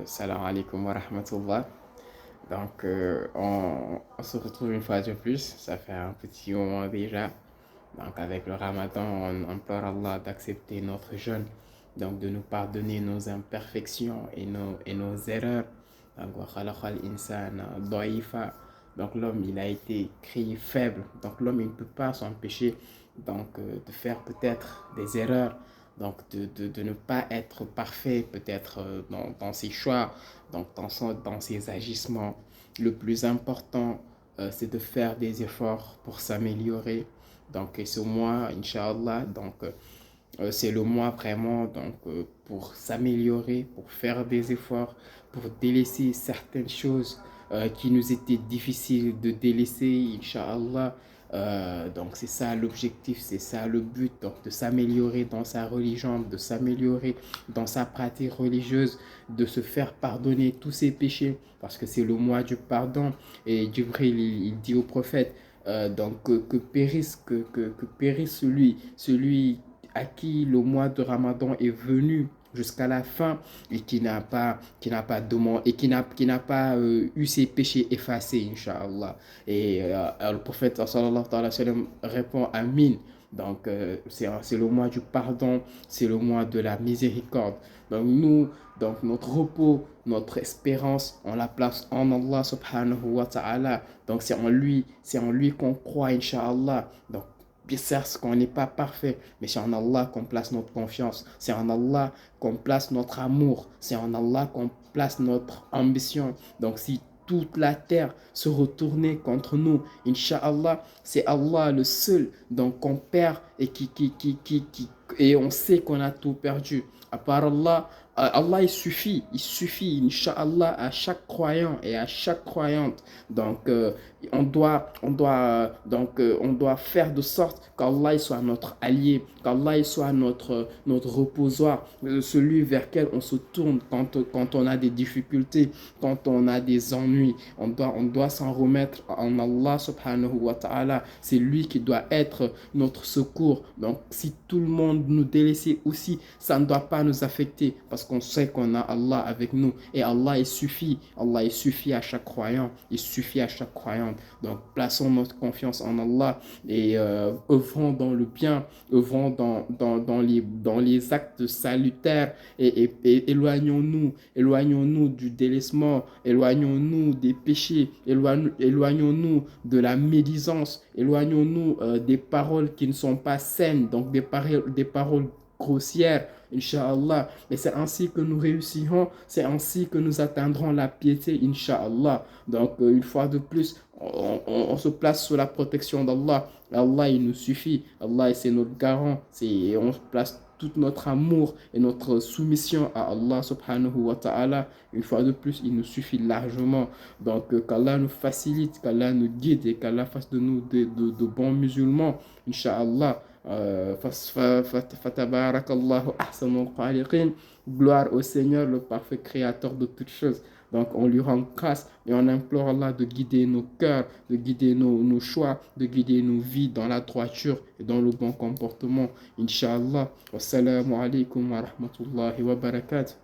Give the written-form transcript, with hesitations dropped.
Salam alaikum wa rahmatullah. On se retrouve une fois de plus. Ça fait un petit moment déjà. Donc, avec le Ramadan, on implore Allah d'accepter notre jeûne. Donc, de nous pardonner nos imperfections et nos erreurs. Donc, wa khalaqal insana da'ifa. Donc, l'homme, il a été créé faible. Donc, l'homme, il ne peut pas s'empêcher de faire peut-être des erreurs, de ne pas être parfait peut-être dans ses choix, dans ses agissements. Le plus important, c'est de faire des efforts pour s'améliorer. Et ce mois, Inch'Allah, c'est le mois vraiment pour s'améliorer, pour faire des efforts, pour délaisser certaines choses qui nous étaient difficiles de délaisser, Inch'Allah. C'est ça l'objectif, c'est ça le but, donc de s'améliorer dans sa religion, de s'améliorer dans sa pratique religieuse, de se faire pardonner tous ses péchés, parce que c'est le mois du pardon. Et Djibril, il dit au prophète, que périsse celui à qui le mois de Ramadan est venu jusqu'à la fin et qui n'a pas demandé et qui n'a pas eu ses péchés effacés, Inch'Allah. Le prophète sallallahu alayhi wa sallam répond Amin. C'est le mois du pardon, c'est le mois de la miséricorde. Donc nous, notre repos, notre espérance, on la place en Allah subhanahu wa ta'ala. Donc c'est en lui qu'on croit, Inch'Allah. Donc bien certes qu'on n'est pas parfait, mais c'est en Allah qu'on place notre confiance, c'est en Allah qu'on place notre amour, c'est en Allah qu'on place notre ambition. Donc si toute la terre se retournait contre nous, Inch'Allah, c'est Allah le seul qu'on perd et on sait qu'on a tout perdu. À part Allah, Allah il suffit, Inch'Allah, à chaque croyant et à chaque croyante. Donc, on doit faire de sorte qu'Allah soit notre allié, qu'Allah soit notre reposoir, celui vers lequel on se tourne quand on a des difficultés, quand on a des ennuis. On doit s'en remettre en Allah subhanahu wa ta'ala. C'est lui qui doit être notre secours. Donc, si tout le monde nous délaissait aussi, ça ne doit pas nous affecter parce qu'on sait qu'on a Allah avec nous. Et Allah, il suffit. Allah, il suffit à chaque croyant. Il suffit à chaque croyante. Donc, plaçons notre confiance en Allah et œuvrons dans le bien, œuvrons dans les actes salutaires et éloignons-nous du délaissement, éloignons-nous des péchés, éloignons-nous de la médisance, éloignons-nous des paroles qui ne sont pas saines, donc des paroles grossières, Inch'Allah. Et c'est ainsi que nous réussirons, c'est ainsi que nous atteindrons la piété, Inch'Allah. Une fois de plus, on se place sous la protection d'Allah. Allah, il nous suffit. Allah, c'est notre garant. On place tout notre amour et notre soumission à Allah subhanahu wa ta'ala. Une fois de plus, il nous suffit largement. Qu'Allah nous facilite, qu'Allah nous guide et qu'Allah fasse de nous de bons musulmans, Inch'Allah. Fatabarakallahu ahsanul khaliqin. Gloire au Seigneur, le parfait créateur de toutes choses. Donc, on lui rend grâce et on implore Allah de guider nos cœurs, de guider nos choix, de guider nos vies dans la droiture et dans le bon comportement. Inch'Allah. Wassalamu alaikum wa rahmatullahi wa barakatuh.